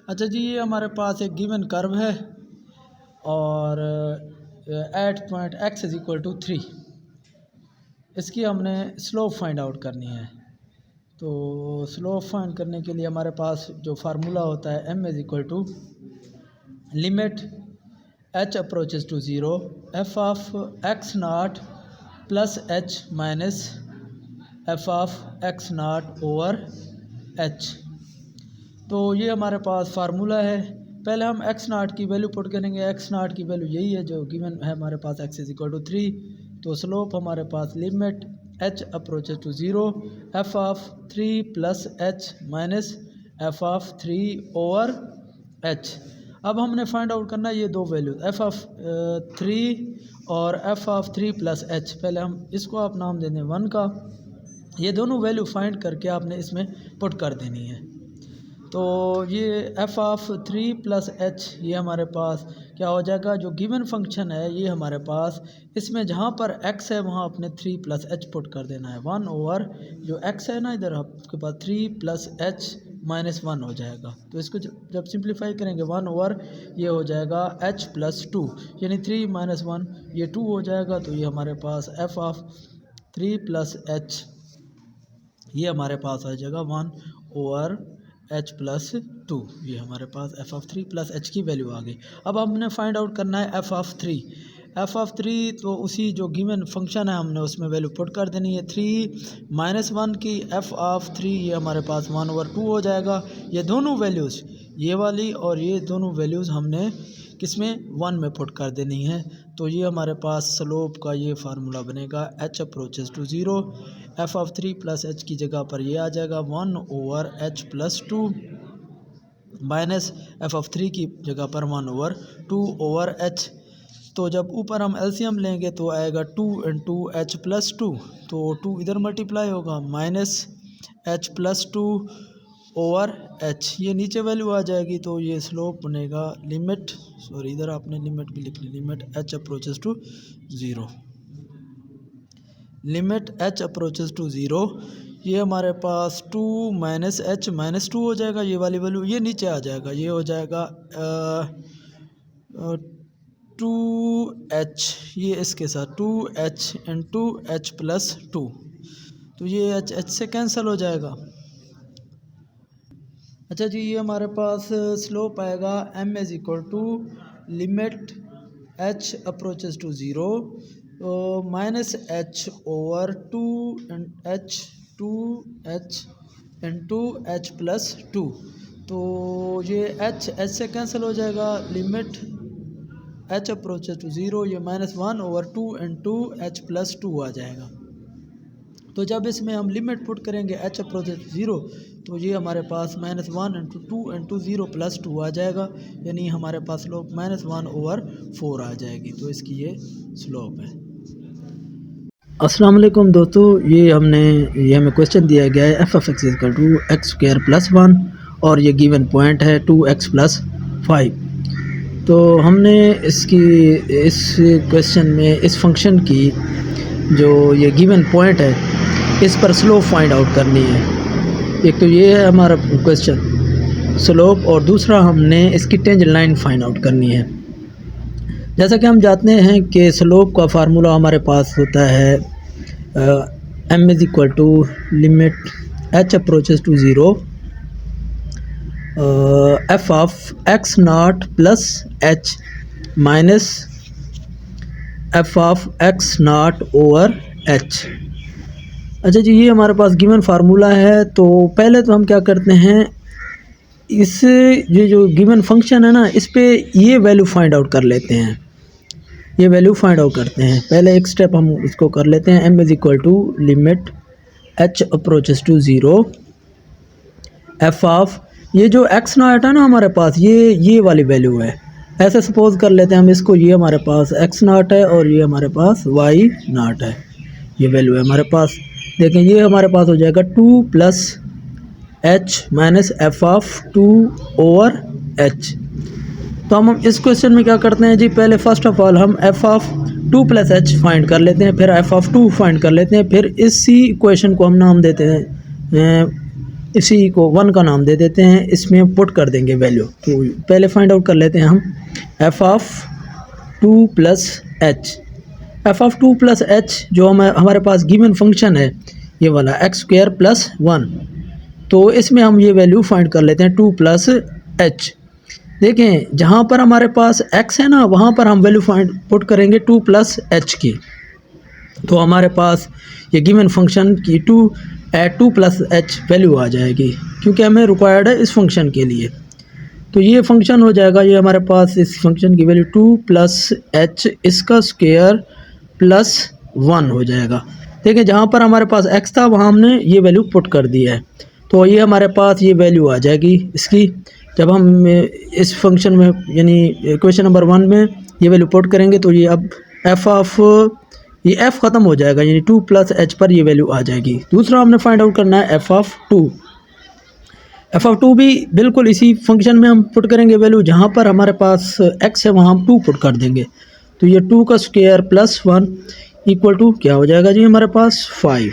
अच्छा जी, ये हमारे पास एक गिवन कर्व है और at point x is equal to 3। इसकी हमने स्लोप फाइंड आउट करनी है। तो स्लोप फाइंड करने के लिए हमारे पास जो फार्मूला होता है m is equal to limit h approaches to 0 f of x not plus h minus f of x not over h। तो ये हमारे पास फार्मूला है। पहले हम x नॉट की वैल्यू पुट करेंगे। x नॉट की वैल्यू यही है जो गिवन है हमारे पास, x इज इक्वल टू 3। तो स्लोप हमारे पास limit h approaches to 0 f of 3 plus h minus f of 3 over h। अब हमने फाइंड आउट करना है ये दो वैल्यू f ऑफ 3 और f ऑफ 3 प्लस h। पहले हम इसको आप नाम दे दें 1 का। ये दोनों वैल्यू फाइंड करके आपने इसमें पुट कर देनी है। तो ये f ऑफ 3 प्लस h ये हमारे पास क्या हो जाएगा, जो गिवन फंक्शन है ये हमारे पास, इसमें जहाँ पर x है वहाँ अपने 3 प्लस h पुट कर देना है। 1 ओवर जो x है ना, इधर आपके पास 3 प्लस h माइनस 1 हो जाएगा। तो इसको जब सिंप्लीफाई करेंगे 1 ओवर ये हो जाएगा h प्लस 2, यानी 3 माइनस 1 ये 2 हो जाएगा। तो ये हमारे पास f ऑफ 3 प्लस h ये हमारे पास आ जाएगा 1 ओवर h प्लस 2। ये हमारे पास f ऑफ 3 प्लस h की वैल्यू आ गई। अब हमने फाइंड आउट करना है f ऑफ 3। f ऑफ 3 तो उसी जो गिवन फंक्शन है हमने उसमें वैल्यू पुट कर देनी है। 3 माइनस 1 की f ऑफ 3 ये हमारे पास 1 ओवर 2 हो जाएगा। ये दोनों वैल्यूज़, ये वाली और ये दोनों वैल्यूज़ हमने किसमें 1 में पुट कर देनी है। तो ये हमारे पास स्लोप का ये फार्मूला बनेगा h approaches to 0 f of 3 plus h की जगह पर ये आ जाएगा 1 over h plus 2 minus f of 3 की जगह पर 1 ओवर 2 ओवर h। तो जब ऊपर हम एलसीएम लेंगे तो आएगा 2 इंटू h प्लस 2, तो 2 इधर मल्टीप्लाई होगा minus h plus 2 over h। ये नीचे वैल्यू आ जाएगी। तो ये स्लोप बनेगा लिमिट, सॉरी इधर आपने लिमिट भी लिख ली, limit h approaches to 0, limit h approaches to 0। ये हमारे पास 2 माइनस h माइनस 2 हो जाएगा। ये वाली वैल्यू ये नीचे आ जाएगा, ये हो जाएगा 2h, ये इसके साथ 2h इंटू h प्लस 2। तो ये h से कैंसिल हो जाएगा। अच्छा जी, ये हमारे पास स्लोप आएगा m is equal to limit h approaches to 0 minus h over 2h into h plus 2। तो ये h से कैंसिल हो जाएगा। लिमिट h अप्रोचेस टू 0 ये minus 1 over 2 into h plus 2 आ जाएगा। तो जब इसमें हम लिमिट पुट करेंगे h अप्रोचेस टू 0 तो ये हमारे पास माइनस 1 इंटू 2 इंटू 0 प्लस 2 आ जाएगा, यानी हमारे पास स्लोप माइनस 1 ओवर 4 आ जाएगी। तो इसकी ये स्लोप है। अस्सलाम वालेकुम दोस्तों, ये हमें क्वेश्चन दिया गया है f of x equal to x square plus 1 और ये गिवन पॉइंट है 2x प्लस 5। तो हमने इस क्वेश्चन में इस फंक्शन की जो ये गिवन पॉइंट है इस पर स्लोप फाइंड आउट करनी है। एक तो ये है हमारा क्वेश्चन स्लोप, और दूसरा हमने इसकी टेंजेंट लाइन फाइंड आउट करनी है। जैसा कि हम जानते हैं कि स्लोप का फार्मूला हमारे पास होता है m is equal to limit h approaches to 0 f of x not plus h minus f of x not over h। अच्छा जी, ये हमारे पास गिवन फार्मूला है। तो पहले तो हम क्या करते हैं, ये जो गिवन फंक्शन है ना, इस पे ये वैल्यू फाइंड आउट कर लेते हैं। ये वैल्यू फाइंड आउट करते हैं। पहले एक स्टेप हम इसको कर लेते हैं। m is equal to limit h approaches to 0 f of ये जो x नॉट है ना हमारे पास, ये वाली वैल्यू है। ऐसे सपोज कर लेते हैं हम इसको, ये हमारे पास x नॉट है और ये हमारे पास y नॉट है। ये वैल्यू है हमारे पास। देखें, ये हमारे पास हो जाएगा 2 plus h minus f of 2 over h। तो हम इस क्वेश्चन में क्या करते हैं जी, पहले फर्स्ट ऑफ ऑल हम f of 2 plus h find कर लेते हैं, फिर f ऑफ 2 फाइंड कर लेते हैं, फिर इसी इक्वेशन को हम नाम देते हैं इसी को 1 का नाम दे देते हैं, इसमें पुट कर देंगे वैल्यू। तो पहले फाइंड आउट कर लेते हैं हम F of 2 plus H. F of 2 plus H जो हमारे पास गिवन फंक्शन है ये वाला एक्स स्क्वायर प्लस 1, तो इसमें हम ये वैल्यू फाइंड कर लेते हैं 2 प्लस एच। देखें जहाँ पर हमारे पास x है ना, वहाँ पर हम वैल्यू पुट करेंगे 2 प्लस एच की, तो हमारे पास ये गिवन फंक्शन की 2 प्लस एच वैल्यू आ जाएगी, क्योंकि हमें रिक्वायर्ड है इस फंक्शन के लिए। तो ये फंक्शन हो जाएगा, ये हमारे पास इस फंक्शन की वैल्यू 2 प्लस एच इसका स्क्वायर प्लस 1 हो जाएगा। देखिए जहाँ पर हमारे पास x था वहाँ हमने ये वैल्यू पुट कर दी है, तो ये हमारे पास ये वैल्यू आ जाएगी इसकी। जब हम इस फंक्शन में यानी इक्वेशन नंबर 1 में ये वैल्यू पुट करेंगे तो ये अब ये f ख़त्म हो जाएगा, यानी 2 प्लस एच पर ये वैल्यू आ जाएगी। दूसरा हमने फाइंड आउट करना है एफ ऑफ 2। एफ ऑफ 2 भी बिल्कुल इसी फंक्शन में हम पुट करेंगे वैल्यू, जहाँ पर हमारे पास x है वहाँ हम 2 पुट कर देंगे। तो ये 2 का स्क्वायर प्लस 1 इक्वल टू क्या हो जाएगा जी हमारे पास 5।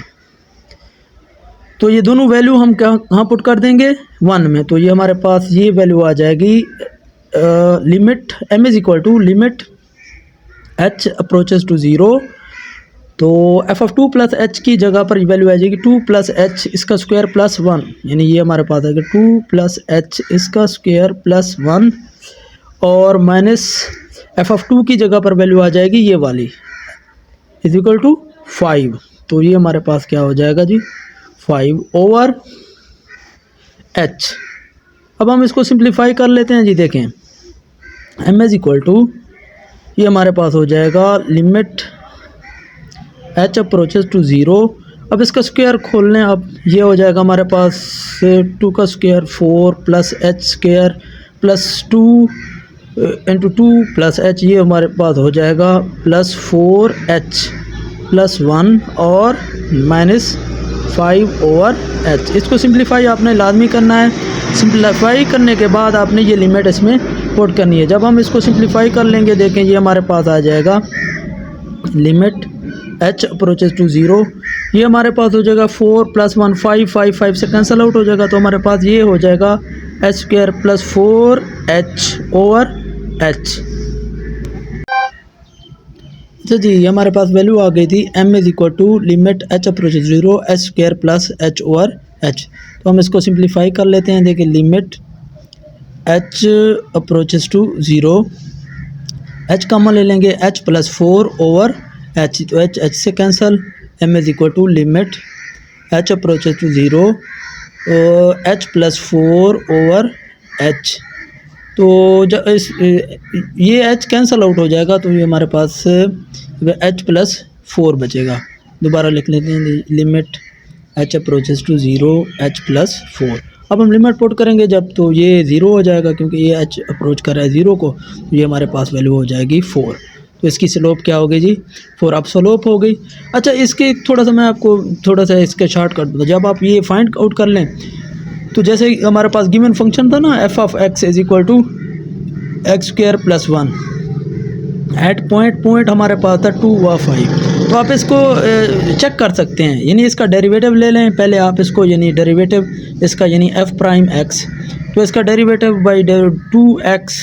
तो ये दोनों वैल्यू हम कहाँ पुट कर देंगे 1 में, तो ये हमारे पास ये वैल्यू आ जाएगी limit m is equal to limit h approaches to 0। तो एफ ऑफ 2 प्लस एच की जगह पर वैल्यू आ जाएगी 2 प्लस एच इसका स्क्वायर प्लस 1, यानी ये हमारे पास आएगा 2 प्लस एच इसका स्क्वायर प्लस 1 और माइनस एफ ऑफ 2 की जगह पर वैल्यू आ जाएगी ये वाली इज इक्वल टू 5। तो ये हमारे पास क्या हो जाएगा जी 5 ओवर एच। अब हम इसको सिंप्लीफाई कर लेते हैं जी। देखें एम इज इक्वल टू ये हमारे पास हो जाएगा लिमिट h अप्रोचेस टू 0। अब इसका स्क्वायर खोल लें, अब ये हो जाएगा हमारे पास 2 का square 4 plus H square plus 2 into 2 plus H, ये हमारे पास हो जाएगा प्लस 4h प्लस 1 और माइनस 5 ओवर h। इसको सिंप्लीफाई आपने लाजमी करना है। सिंप्लीफाई करने के बाद आपने ये लिमिट इसमें पुट करनी है। जब हम इसको सिंप्लीफाई कर लेंगे, देखें ये हमारे पास आ जाएगा लिमिट h अप्रोचेस टू 0, ये हमारे पास हो जाएगा 4 प्लस 1 5 से कैंसिल आउट हो जाएगा, तो हमारे पास ये हो जाएगा h square plus 4h over h। अच्छा जी, हमारे पास वैल्यू आ गई थी m is equal to limit h approaches 0 h square plus h over h। तो हम इसको सिंप्लीफाई कर लेते हैं। देखिए limit h approaches to 0, h common ले लेंगे, h प्लस 4 ओवर h, तो h से cancel, m is equal to limit h approaches to 0 h plus 4 over h। तो ये h कैंसल आउट हो जाएगा, तो ये हमारे पास h प्लस 4 बचेगा। दोबारा लिख लेते हैं limit h approaches to 0 h plus 4। अब हम लिमिट पुट करेंगे जब, तो ये 0 हो जाएगा, क्योंकि ये h अप्रोच कर रहा है 0 को, तो ये हमारे पास वैल्यू हो जाएगी 4। तो इसकी स्लोप क्या हो गई जी 4। अब स्लोप हो गई। अच्छा, इसके थोड़ा सा मैं आपको थोड़ा सा इसका शार्ट कर दूँगा। जब आप ये फाइंड आउट कर लें, तो जैसे हमारे पास गिवन फंक्शन था ना f of x is equal to x square plus 1, at point हमारे पास था 2 व 5। तो आप इसको चेक कर सकते हैं, यानी इसका डेरिवेटिव ले लें पहले आप इसको, यानी डेरिवेटिव इसका यानी एफ प्राइम एक्स, तो इसका डेरिवेटिव बाई 2x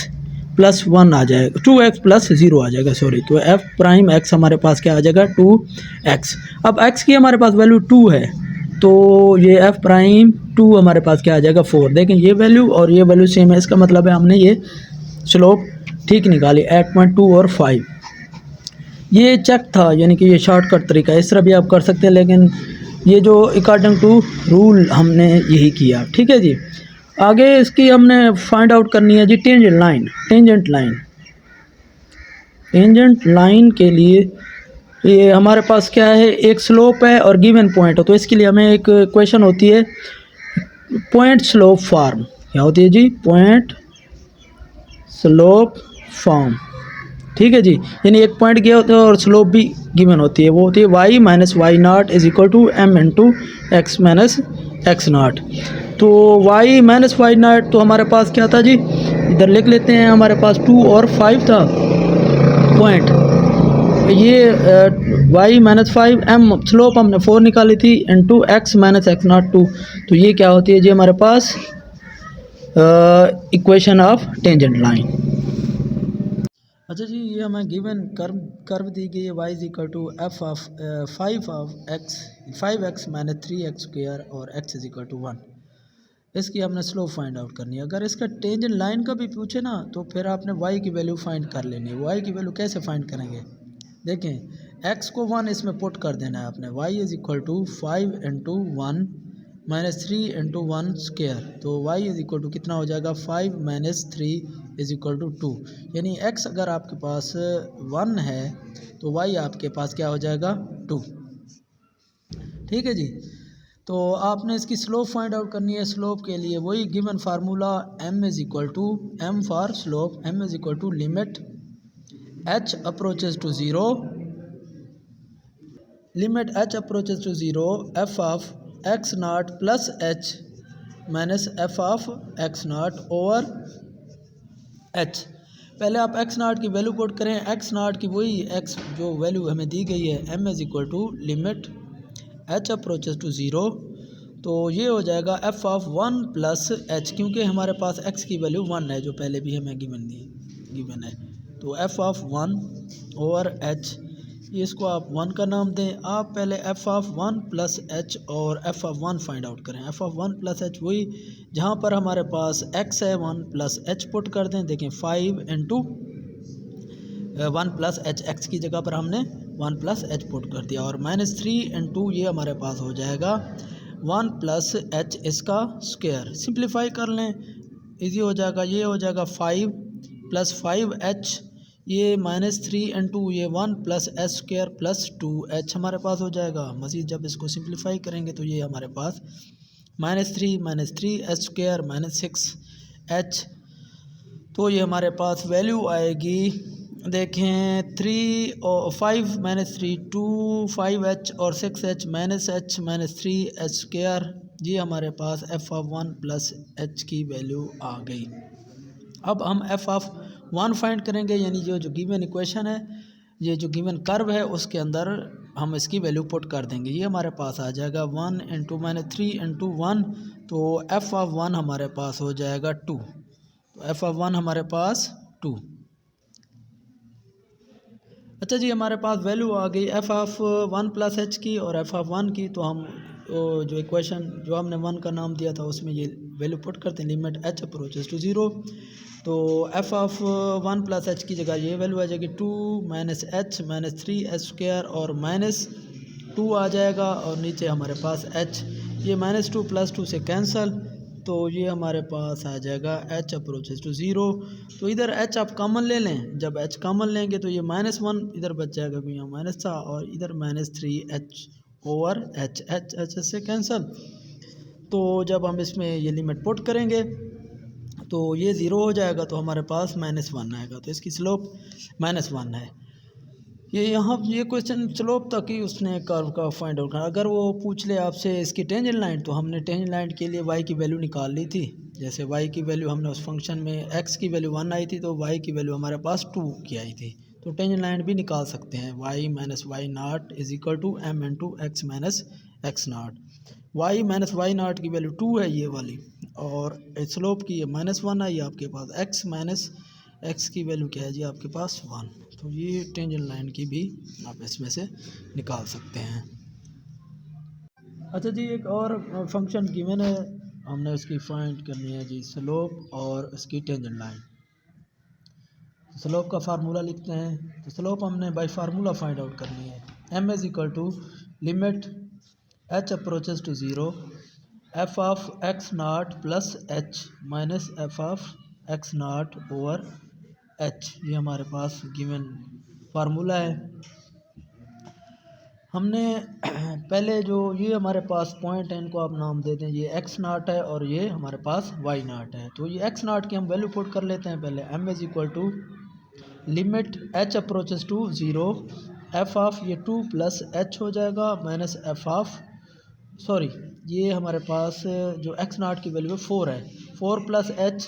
प्लस 1 आ जाएगा, 2x प्लस 0 आ जाएगा, सॉरी। तो एफ प्राइम एक्स हमारे पास क्या आ जाएगा 2x। अब x की हमारे पास वैल्यू 2 है, तो ये एफ प्राइम 2 हमारे पास क्या आ जाएगा 4। देखें ये वैल्यू और ये वैल्यू सेम है, इसका मतलब है हमने ये स्लोप ठीक निकाली 8.2 और 5। ये चेक था, यानी कि ये शॉर्टकट तरीका है, इस तरह भी आप कर सकते हैं, लेकिन ये जो अकॉर्डिंग टू रूल हमने यही किया। ठीक है जी। आगे इसकी हमने फाइंड आउट करनी है जी टेंजेंट लाइन। टेंजेंट लाइन के लिए ये हमारे पास क्या है, एक स्लोप है और गिवन पॉइंट है, तो इसके लिए हमें एक क्वेश्चन होती है पॉइंट स्लोप फॉर्म। क्या होती है जी पॉइंट स्लोप फॉर्म। ठीक है जी, यानी एक पॉइंट गया होता है और स्लोप भी गिवन होती है, वो होती है y minus Y not is equal to m into x minus x not. तो y माइनस वाई नॉट तो हमारे पास क्या था जी, इधर लिख लेते हैं, हमारे पास 2 और 5 था पॉइंट, ये y माइनस 5m स्लोप हमने 4 निकाली थी into x minus x not 2, तो ये क्या होती है जी हमारे पास इक्वेशन ऑफ टेंजेंट लाइन। अच्छा जी, ये हमें गिवन कर्व दी गई है y is equal to f of 5x minus 3x square और x इज इक्वल टू 1। इसकी हमने स्लोप फाइंड आउट करनी है। अगर इसका टेंजेंट लाइन का भी पूछे ना तो फिर आपने y की वैल्यू फाइंड कर लेनी है। y की वैल्यू कैसे फाइंड करेंगे, देखें x को 1 इसमें पुट कर देना है आपने। y is equal to 5 into 1 minus 3 into 1 square, तो y इज इक्वल टू कितना हो जाएगा 5 माइनस 3 इज इक्वल टू 2। यानी x अगर आपके पास 1 है तो y आपके पास क्या हो जाएगा 2। ठीक है जी, तो आपने इसकी स्लोप फाइंड आउट करनी है। स्लोप के लिए वही given formula m is equal to m for slope, m is equal to limit h approaches to 0, limit h approaches to 0 f of x not plus h minus f of x not over h। पहले आप x not की value put करें, x not की वही x जो value हमें दी गई है m is equal to limit h approaches to 0, तो ये हो जाएगा f ऑफ 1 प्लस h, क्योंकि हमारे पास x की वैल्यू 1 है जो पहले भी हमें गिवन है, तो f ऑफ 1 ओवर h, इसको आप 1 का नाम दें। आप पहले f ऑफ 1 प्लस h और f ऑफ 1 फाइंड आउट करें। f ऑफ 1 प्लस h वही जहाँ पर हमारे पास x है 1 प्लस h पुट कर दें। देखें 5 इंटू 1 प्लस h, x की जगह पर हमने 1 प्लस h पुट कर दिया, और माइनस 3 इंटू ये हमारे पास हो जाएगा 1 प्लस h इसका स्क्वायर। सिंप्लीफाई कर लें, इजी हो जाएगा। ये हो जाएगा 5 प्लस 5h, ये माइनस 3 इंटू ये 1 plus H square plus 2h हमारे पास हो जाएगा। मज़ीद जब इसको सिंप्लीफाई करेंगे तो ये हमारे पास minus 3 h square minus 6h, तो ये हमारे पास वैल्यू आएगी, देखें 3 और 5 माइनस 3 2 5h और 6h minus h minus 3h square, ये हमारे पास f ऑफ 1 प्लस h की वैल्यू आ गई। अब हम f ऑफ 1 फाइंड करेंगे, यानी जो गिवन इक्वेशन है, ये जो गिवन कर्व है उसके अंदर हम इसकी वैल्यू पुट कर देंगे। ये हमारे पास आ जाएगा 1 इंटू माइनस 3 इंटू 1, तो f ऑफ 1 हमारे पास हो जाएगा 2, तो f ऑफ 1 हमारे पास 2। अच्छा जी, हमारे पास वैल्यू आ गई f ऑफ 1 प्लस h की और f ऑफ 1 की, तो हम जो इक्वेशन जो हमने 1 का नाम दिया था उसमें ये वैल्यू पुट करते हैं, लिमिट h अप्रोचेस टू 0, तो f ऑफ 1 प्लस h की जगह ये वैल्यू आ जाएगी 2 minus h minus 3h square और माइनस 2 आ जाएगा, और नीचे हमारे पास h, ये माइनस 2 प्लस 2 से कैंसल, तो ये हमारे पास आ जाएगा h अप्रोचेस टू 0। तो इधर h आप कॉमन ले लें, जब h कॉमन लेंगे तो ये माइनस 1 इधर बच जाएगा क्योंकि यहाँ माइनस था, और इधर माइनस 3h ओवर h से कैंसल। तो जब हम इसमें ये लिमिट पुट करेंगे तो ये 0 हो जाएगा, तो हमारे पास -1 आएगा, तो इसकी स्लोप -1 है। ये यहाँ ये क्वेश्चन स्लोप तक ही उसने कर्व का फाइंड आउट करना। अगर वो पूछ ले आपसे इसकी टेंजेंट लाइन, तो हमने टेंजेंट लाइन के लिए y की वैल्यू निकाल ली थी। जैसे y की वैल्यू हमने उस फंक्शन में x की वैल्यू 1 आई थी, तो y की वैल्यू हमारे पास 2 की आई थी, तो टेंजेंट लाइन भी निकाल सकते हैं। y minus y nought is equal to m into x minus x nought. y minus y nought की वैल्यू 2 है ये वाली, और स्लोप की -1 आई आपके पास। x माइनस एक्स की वैल्यू क्या है जी आपके पास 1, तो ये टेंजेंट लाइन की भी आप इसमें से निकाल सकते हैं। अच्छा जी, एक और फंक्शन गिवन है, हमने उसकी फाइंड करनी है जी स्लोप और उसकी टेंजेंट लाइन। तो स्लोप का फार्मूला लिखते हैं, तो स्लोप हमने बाय फार्मूला फाइंड आउट करनी है। m is equal to limit h approaches to 0 f of x not plus h minus f of x not over h, ये हमारे पास गिवन फार्मूला है। हमने पहले जो ये हमारे पास पॉइंट है इनको आप नाम दे दें, ये x नॉट है और ये हमारे पास y नॉट है, तो ये x नॉट की हम वैल्यू पुट कर लेते हैं पहले। m is equal to limit h approaches to 0 f of ये 2 प्लस h हो जाएगा माइनस f ऑफ ये हमारे पास जो x नॉट की वैल्यू 4 है, 4 plus h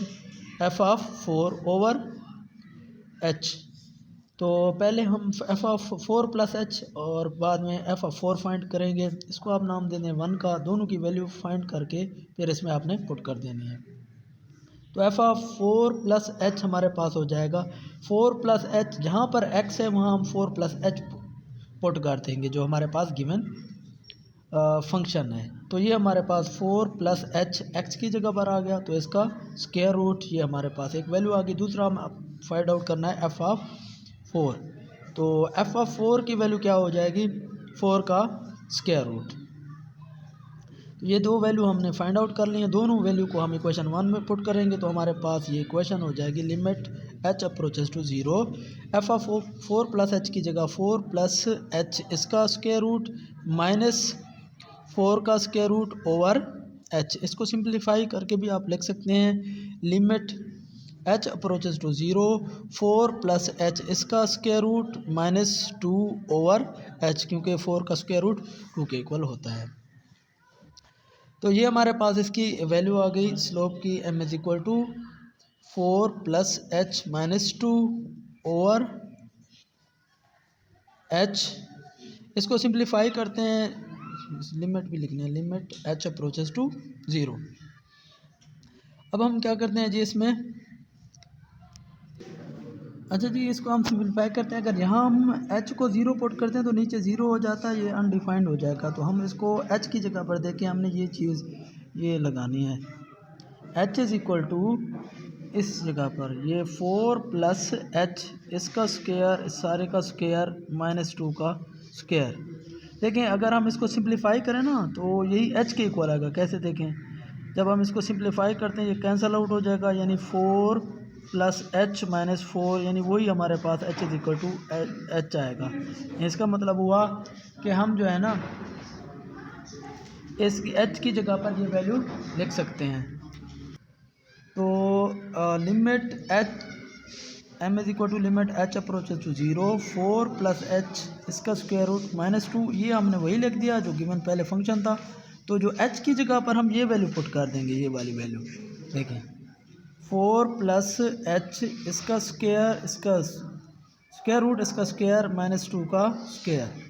f of 4 over h, तो पहले हम एफ ऑफ 4 प्लस एच और बाद में एफ ऑफ 4 फाइंड करेंगे। इसको आप नाम दे दें 1 का, दोनों की वैल्यू फाइंड करके फिर इसमें आपने पुट कर देनी है। तो एफ ऑफ 4 प्लस एच हमारे पास हो जाएगा 4 प्लस एच, जहाँ पर एक्स है वहाँ हम 4 प्लस एच पुट कर देंगे जो हमारे पास गिवन फंक्शन है। तो ये हमारे पास 4 प्लस एच एक्स की जगह पर आ गया, तो इसका स्क्वायर रूट ये हमारे पास एक वैल्यू आ गई। दूसरा हम फाइंड आउट करना है एफ ऑफ 4। तो एफ ऑफ 4 की वैल्यू क्या हो जाएगी, 4 का स्क्वायर रूट। तो ये दो वैल्यू हमने फाइंड आउट कर ली हैं, दोनों वैल्यू को हम इक्वेशन 1 में पुट करेंगे तो हमारे पास ये इक्वेशन हो जाएगी limit h approaches to 0, f of 4 plus h की जगह 4 प्लस एच इसका स्क्वायर रूट माइनस 4 का स्क्वायर रूट ओवर एच। इसको सिंप्लीफाई करके भी आप लिख सकते हैं limit h approaches to 0, 4 plus h इसका square root minus 2 over h, क्योंकि 4 का स्क्वायर रूट 2 के इक्वल होता है। तो ये हमारे पास इसकी वैल्यू आ गई स्लोप की, m is equal to 4 plus h minus 2 over h. इसको सिंप्लीफाई करते हैं, लिमिट भी लिखना है, लिमिट एच अप्रोचेस टू 0। अब हम क्या करते हैं जी इसमें, अच्छा जी इसको हम सिंप्लीफाई करते हैं। अगर यहाँ हम h को 0 पुट करते हैं तो नीचे 0 हो जाता है, ये अनडिफाइंड हो जाएगा। तो हम इसको h की जगह पर देखें, हमने ये चीज़ ये लगानी है, h इज़ इक्वल टू इस जगह पर ये 4 प्लस एच इसका स्क्वायर, इस सारे का स्क्वायर माइनस 2 का स्क्वायर। देखें अगर हम इसको सिंप्लीफाई करें ना तो यही h के इक्वल आएगा। कैसे देखें, जब हम इसको सिंप्लीफाई करते हैं ये कैंसिल आउट हो जाएगा, यानी 4 प्लस एच माइनस 4, यानी वही हमारे पास h is equal to h आएगा। इसका मतलब हुआ कि हम जो है ना इस h की जगह पर ये वैल्यू लिख सकते हैं। तो limit h m is equal to limit h approaches to 0, 4 plus h इसका स्क्वायर रूट माइनस 2, ये हमने वही लिख दिया जो गिवन पहले फंक्शन था। तो जो h की जगह पर हम ये वैल्यू पुट कर देंगे, ये वाली वैल्यू देखें 4 प्लस एच इसका स्क्वायर, इसका स्क्वायर रूट इसका स्क्वायर माइनस 2 का स्क्वायर।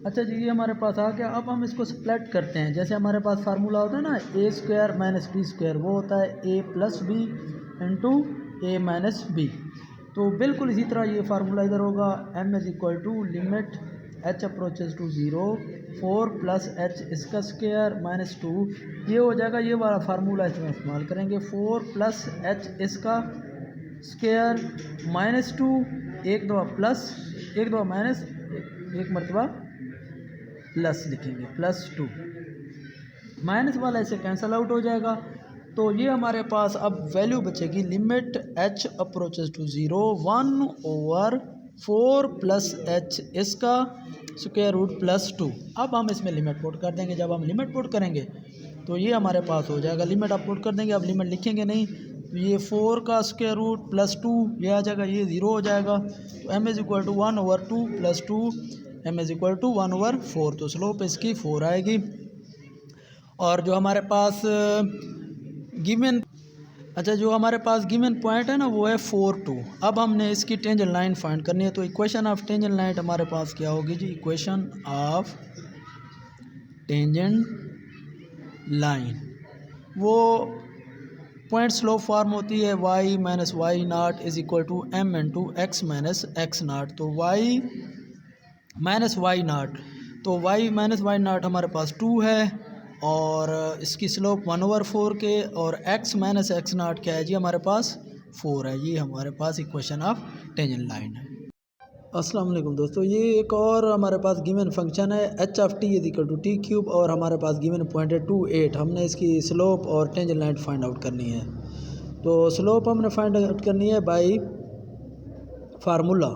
अच्छा जी ये हमारे पास आ गया। अब हम इसको स्प्लिट करते हैं, जैसे हमारे पास फार्मूला होता है ना a square minus b square, वो होता है a plus b into a minus b. तो बिल्कुल इसी तरह ये फार्मूला इधर होगा, m is equal to limit h approaches to 0, 4 plus h इसका स्क्वायर माइनस 2, ये हो जाएगा। ये वाला फार्मूला इसमें इस्तेमाल करेंगे, 4 प्लस एच इसका स्क्वायर माइनस 2, एक दो प्लस एक दो माइनस एक मरतबा प्लस लिखेंगे प्लस 2, माइनस वाला ऐसे कैंसिल आउट हो जाएगा। तो ये हमारे पास अब वैल्यू बचेगी limit h approaches to 0, 1 over 4 plus h इसका स्क्वायर रूट प्लस 2। अब हम इसमें लिमिट पुट कर देंगे। जब हम लिमिट पुट करेंगे तो ये हमारे पास हो जाएगा, लिमिट आप पुट कर देंगे, अब लिमिट लिखेंगे नहीं, तो ये 4 का स्क्वायर रूट प्लस 2 ये आ जाएगा, ये 0 हो जाएगा। तो m is equal to 1 over 2 plus 2, m is equal to 1 over 4, तो स्लोप इसकी 4 आएगी। और जो हमारे पास गिवन, अच्छा जो हमारे पास गिवन पॉइंट है ना वो है 4 2। अब हमने इसकी टेंजेंट लाइन फाइंड करनी है। तो इक्वेशन ऑफ टेंजेंट लाइन हमारे पास क्या होगी जी, इक्वेशन ऑफ टेंजेंट लाइन वो पॉइंट स्लोप फॉर्म होती है y minus y nought is equal to m into x minus x nought. तो y माइनस वाई नाट, तो y माइनस वाई नाट हमारे पास 2 है और इसकी स्लोप 1 ओवर 4 के, और x माइनस एक्स नाट क्या है जी हमारे पास 4 है। ये हमारे पास इक्वेशन ऑफ टेंजेंट लाइन है। अस्सलाम वालेकुम दोस्तों, ये एक और हमारे पास गिवन फंक्शन है h of t is equal to t cube, और हमारे पास गिवन पॉइंट है 2 8। हमने इसकी स्लोप और टेंजेंट लाइन फाइंड आउट करनी है। तो स्लोप हमने फाइंड आउट करनी है बाय फार्मूला।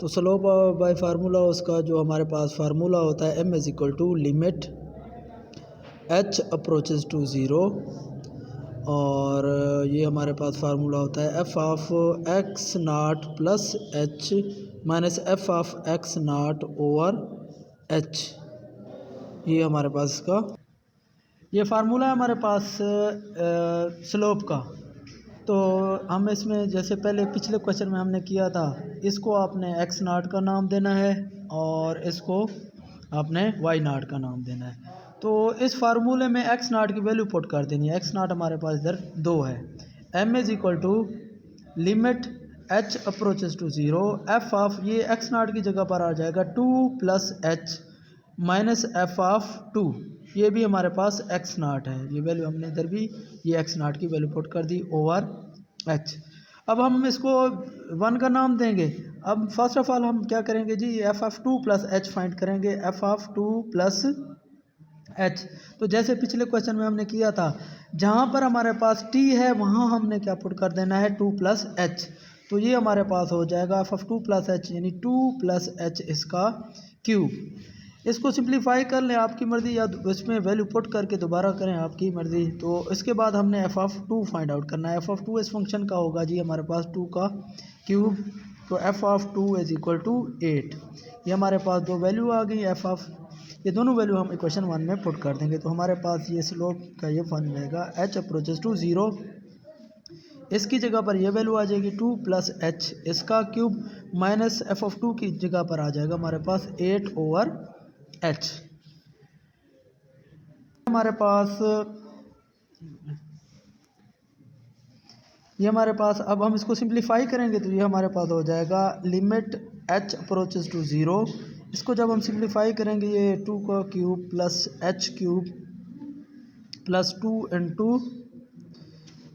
तो स्लोप बाय फार्मूला उसका जो हमारे पास फार्मूला होता है m is equal to limit h approaches to 0, और ये हमारे पास फार्मूला होता है f of x naught plus h minus f of x naught over h। ये हमारे पास इसका ये फार्मूला है हमारे पास स्लोप का। तो हम इसमें जैसे पहले पिछले क्वेश्चन में हमने किया था, इसको आपने एक्स नाट का नाम देना है और इसको आपने वाई नाट का नाम देना है। तो इस फार्मूले में एक्स नाट की वैल्यू पुट कर देनी है। एक्स नाट हमारे पास इधर 2 है। M is equal to limit h approaches to zero f of, ये एक्स नाट की जगह पर आ जाएगा 2 plus h minus f of 2, ये भी हमारे पास एक्स नाट है। ये वैल्यू हमने इधर भी ये एक्स नाट की वैल्यू पुट कर दी ओवर एच। अब हम इसको 1 का नाम देंगे। अब फर्स्ट ऑफ ऑल हम क्या करेंगे जी, f of 2 plus h find करेंगे, एफ ऑफ 2 प्लस एच। तो जैसे पिछले क्वेश्चन में हमने किया था, जहाँ पर हमारे पास टी है वहाँ हमने क्या पुट कर देना है 2 प्लस एच। तो ये हमारे पास हो जाएगा एफ ऑफ 2 प्लस एच यानी 2 प्लस एच इसका क्यूब। इसको सिंप्लीफाई कर लें आपकी मर्ज़ी, या इसमें वैल्यू पुट करके दोबारा करें आपकी मर्ज़ी। तो इसके बाद हमने एफ ऑफ 2 फाइंड आउट करना है। एफ ऑफ 2 इस फंक्शन का होगा जी हमारे पास 2 का क्यूब। तो f of 2 is equal to 8। ये हमारे पास दो वैल्यू आ गई एफ ऑफ, ये दोनों वैल्यू हम इक्वेशन 1 में पुट कर देंगे। तो हमारे पास ये स्लोप का ये फॉर्म रहेगा एच अप्रोचेस टू 0, इसकी जगह पर ये वैल्यू आ जाएगी 2 प्लस एच इसका क्यूब माइनस एफ ऑफ 2 की जगह पर आ जाएगा हमारे पास 8 ओवर एच। हमारे पास ये हमारे पास अब हम इसको सिंप्लीफाई करेंगे तो ये हमारे पास हो जाएगा लिमिट एच अप्रोचेस टू 0। इसको जब हम सिंप्लीफाई करेंगे ये 2 का cube plus H cube plus 2 into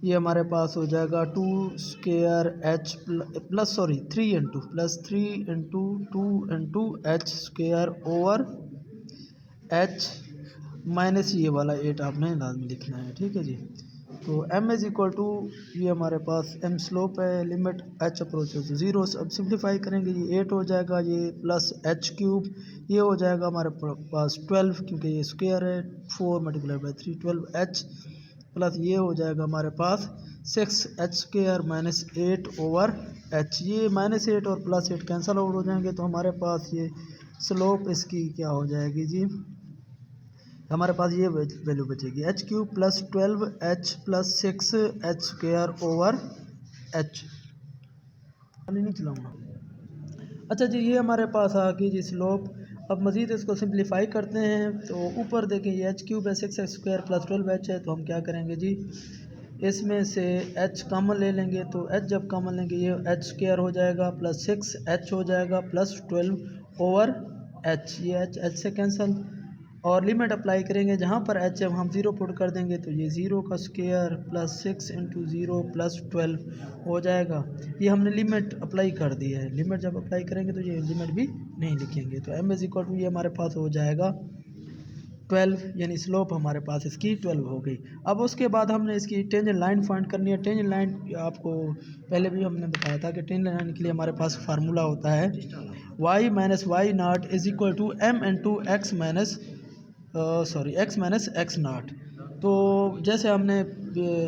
ये हमारे पास हो जाएगा 2 square H plus 3 into plus 3 into 2 into H square over H minus ये वाला 8 आपने लाजमी लिखना है, ठीक है जी। तो m इज इक्वल टू ये हमारे पास m स्लोप है, लिमिट h अप्रोचेस टू 0। अब सिंप्लीफाई करेंगे ये 8 हो जाएगा, ये प्लस एच क्यूब ये हो जाएगा हमारे पास 12 क्योंकि ये स्क्वायर है, 4 मल्टीप्लाई बाई 3 12h प्लस ये हो जाएगा हमारे पास 6h square minus 8 over h। ये माइनस 8 और प्लस 8 कैंसल आउट हो जाएंगे तो हमारे पास ये स्लोप इसकी क्या हो जाएगी जी, हमारे पास ये वैल्यू बचेगी H cube plus 12h plus 6h square over h। नहीं चलाऊँगा। अच्छा जी, ये हमारे पास आ गई जी स्लोप। अब मज़ीद इसको सिंप्लीफाई करते हैं तो ऊपर देखें ये एच क्यूब है 6h स्क्वायर प्लस 12h है। तो हम क्या करेंगे जी, इसमें से h कॉमन ले लेंगे। तो h जब कॉमन लेंगे ये h स्क्वायर हो जाएगा प्लस 6h हो जाएगा प्लस 12 ओवर h, ये h से कैंसल और लिमिट अप्लाई करेंगे। जहाँ पर h जब हम 0 पुट कर देंगे तो ये 0 का स्क्वायर प्लस 6 इंटू 0 प्लस 12 हो जाएगा। ये हमने लिमिट अप्लाई कर दी है। लिमिट जब अप्लाई करेंगे तो ये लिमिट भी नहीं लिखेंगे। तो m इज इक्वल टू ये हमारे पास हो जाएगा 12 यानी स्लोप हमारे पास इसकी 12 हो गई। अब उसके बाद हमने इसकी टेंजेंट लाइन फाइंड करनी है। टेंजेंट लाइन आपको पहले भी हमने बताया था कि टेंजेंट लाइन के लिए हमारे पास फार्मूला होता है y minus y nought is equal to m into x minus x minus x nought. तो जैसे हमने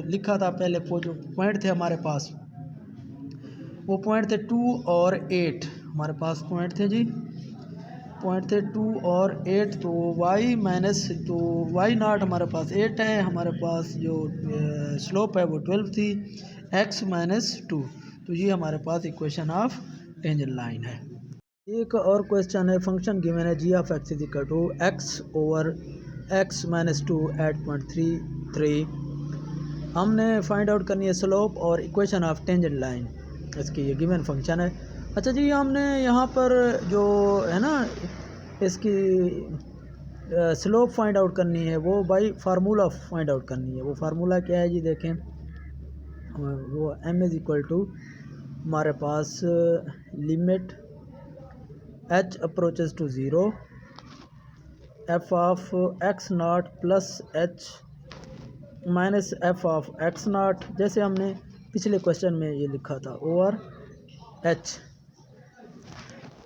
लिखा था पहले, वो जो पॉइंट थे हमारे पास, वो पॉइंट थे 2 और 8 हमारे पास पॉइंट थे जी, पॉइंट थे 2 और 8। तो y माइनस तो y नाट हमारे पास 8 है, हमारे पास जो स्लोप है वो 12 थी, x माइनस 2। तो ये हमारे पास इक्वेशन ऑफ टेंजेंट लाइन है। एक और क्वेश्चन है, फंक्शन गिवन है g of x is equal to x over x minus 2 at 0.33। हमने फाइंड आउट करनी है स्लोप और इक्वेशन ऑफ टेंजेंट लाइन, इसकी ये गिवन फंक्शन है। अच्छा जी, हमने यहाँ पर जो है ना इसकी स्लोप फाइंड आउट करनी है वो बाई फार्मूला फाइंड आउट करनी है। वो फार्मूला क्या है जी, देखें वो m इज इक्वल टू हमारे पास limit h approaches to 0 f of x naught plus h minus f of x nought, जैसे हमने पिछले क्वेश्चन में ये लिखा था ओवर h।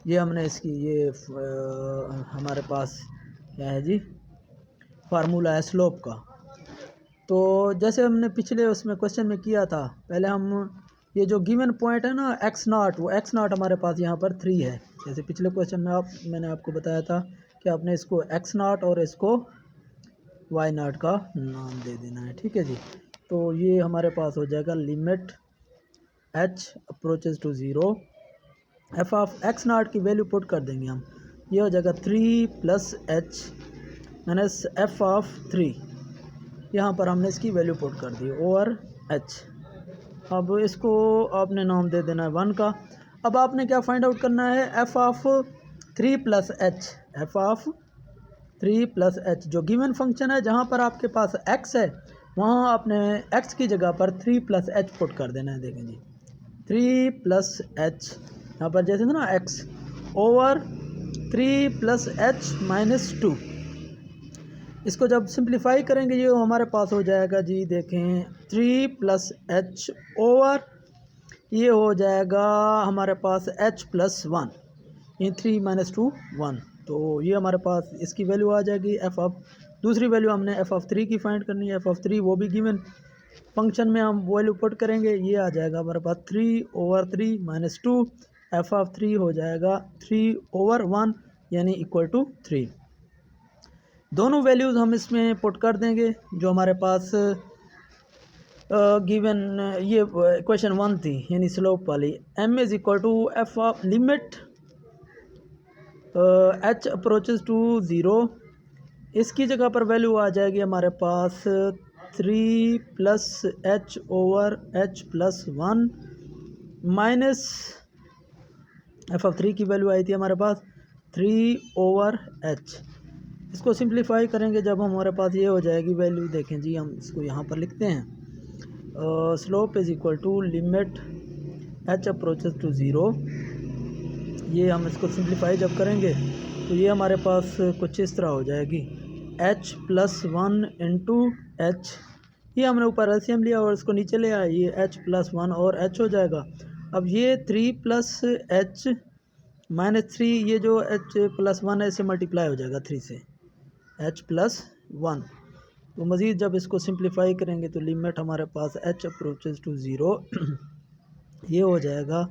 ये हमने इसकी ये हमारे पास क्या है जी, फार्मूला है स्लोप का। तो जैसे हमने पिछले उसमें क्वेश्चन में किया था, पहले हम ये जो गिवन पॉइंट है ना एक्स नाट, वो एक्स नाट हमारे पास यहाँ पर 3 है। जैसे पिछले क्वेश्चन में मैंने आपको बताया था कि आपने इसको एक्स नाट और इसको वाई नाट का नाम दे देना है, ठीक है जी। तो ये हमारे पास हो जाएगा limit h approaches to 0, f of x naught की वैल्यू पुट कर देंगे हम, ये हो जाएगा 3 plus h minus f of 3, यहाँ पर हमने इसकी वैल्यू पुट कर दी ओवर h। अब इसको आपने नाम दे देना है 1 का। अब आपने क्या फाइंड आउट करना है, F of 3 plus H, F of 3 plus H जो गिवन फंक्शन है, जहाँ पर आपके पास x है वहाँ आपने x की जगह पर 3 प्लस एच पुट कर देना है। देखें जी 3 प्लस एच, यहाँ पर जैसे था ना x over 3 plus h minus 2। इसको जब सिंप्लीफाई करेंगे ये हमारे पास हो जाएगा जी, देखें 3 प्लस एच ओवर ये हो जाएगा हमारे पास h प्लस 1, ये 3 माइनस 2 1, तो ये हमारे पास इसकी वैल्यू आ जाएगी। एफ ऑफ दूसरी वैल्यू हमने एफ ऑफ 3 की फाइंड करनी है, एफ ऑफ 3 वो भी गिवन फंक्शन में हम वैल्यू पुट करेंगे, ये आ जाएगा हमारे पास 3 ओवर 3 माइनस 2, एफ ऑफ 3 हो जाएगा 3 ओवर 1 यानी इक्वल टू 3। दोनों वैल्यूज़ हम इसमें पुट कर देंगे जो हमारे पास गिवन ये क्वेश्चन 1 थी यानी स्लोप वाली। m is equal to f of limit h approaches to 0, इसकी जगह पर वैल्यू आ जाएगी हमारे पास 3 plus h over h plus 1 minus f of 3 की वैल्यू आई थी हमारे पास 3 ओवर h। इसको सिंप्लीफाई करेंगे जब हमारे पास ये हो जाएगी वैल्यू, देखें जी हम इसको यहाँ पर लिखते हैं, slope is equal to limit h approaches to 0। ये हम इसको सिंप्लीफाई जब करेंगे तो ये हमारे पास कुछ इस तरह हो जाएगी h प्लस 1 इंटू एच, ये हमने ऊपर एलसीएम लिया और इसको नीचे ले आया, ये h प्लस 1 और h हो जाएगा। अब ये 3 प्लस एच माइनस 3, ये जो h प्लस 1 है इससे मल्टीप्लाई हो जाएगा 3 से h प्लस 1। तो मज़ीद जब इसको सिंप्लीफाई करेंगे तो लिमिट हमारे पास h अप्रोचेज टू 0 ये हो जाएगा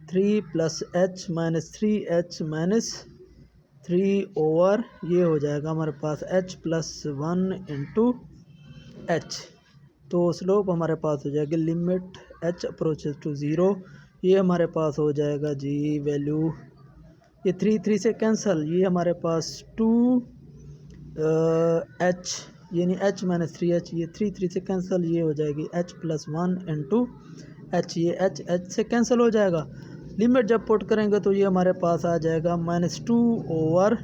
3 plus h minus 3h minus 3 over ये हो जाएगा हमारे पास h प्लस 1 इंटू एच। तो स्लोप हमारे पास हो जाएगी लिमिट h अप्रोचेज टू 0, ये हमारे पास हो जाएगा जी वैल्यू, ये 3 से कैंसिल, ये हमारे पास 2 h यानी h माइनस 3h, ये 3 से कैंसिल, ये हो जाएगी h प्लस 1 इंटू एच, ये h से कैंसिल हो जाएगा। लिमिट जब पुट करेंगे तो ये हमारे पास आ जाएगा -2 over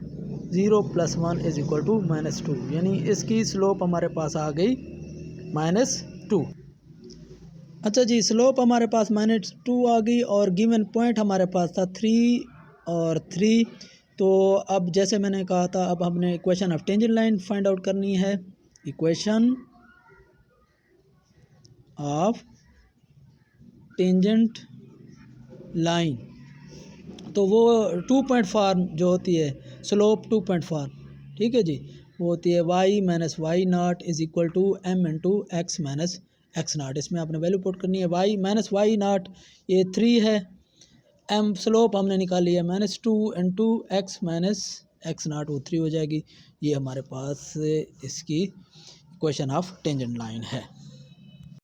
0 plus 1 is equal to -2, यानी इसकी स्लोप हमारे पास आ गई -2। अच्छा जी, स्लोप हमारे पास -2 आ गई और गिवन पॉइंट हमारे पास था 3 और 3। तो अब जैसे मैंने कहा था, अब हमने equation of tangent line find out करनी है, इक्वेशन ऑफ टेंजेंट लाइन। तो वो 2 पॉइंट फॉर्म जो होती है, स्लोप 2 पॉइंट फॉर्म, ठीक है जी, वो होती है y minus Y naught is equal to m into x minus x naught. इसमें आपने वैल्यू पुट करनी है, y माइनस वाई नॉट ये 3 है, m स्लोप हमने निकाली है -2 into x minus x not, वो 3 हो जाएगी। ये हमारे पास इसकी इक्वेशन ऑफ टेंजेंट लाइन है।